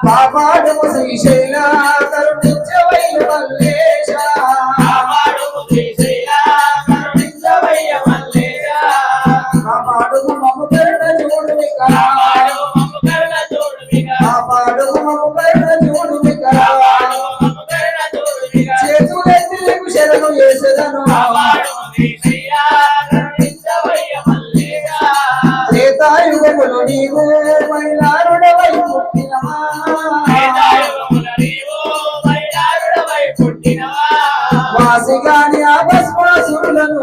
కాపాడము శ్రీశైల కరుణించవయ్య మల్లేశ కాపాడుము మమ్ము కరుణ చూడుమిక కాపాడుము మమ్ము కరుణ చూడుమిక చేతులెత్తి శరణు చేసెదను త్రేతాయుగములు నీవు మైలారుడవై పుట్టినవా వాసిగాని ఆ భస్మాసురులను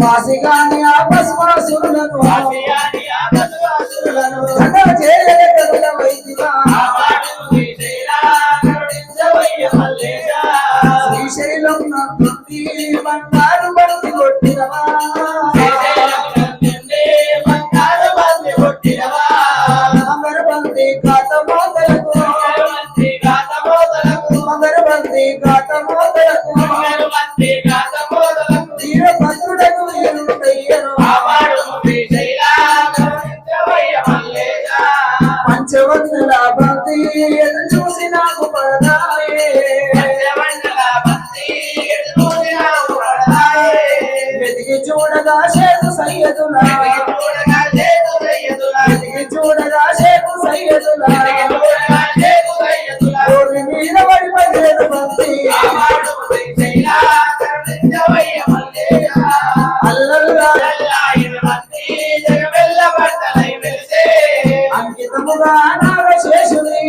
వాసిగాని ఆ భస్మాసురులను ధన చేయగల వైదిగా శ్రీశైలం నంది బంగారు బంతి కొట్టినవా అమరబంది కాతమోదలకు అమరబంది కాతమోదలకు వీరభద్రుడకు వీరుడయ్యను పంచవందల బంతి చూసి నాకు పడదాయే వెతికి చూడగా షేకు సయ్యదులా వెతికి చూడగా షేకు సయ్యదులా రోడ్డు మీద పడిపోయేది బంతి అల్లల్లా అంకితముగా నాగశేషుని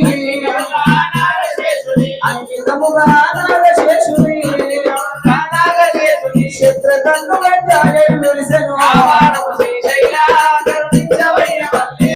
అంకితముగా నాగశేషుని శత్రుకన్ను వెంటాడే వెలిసెను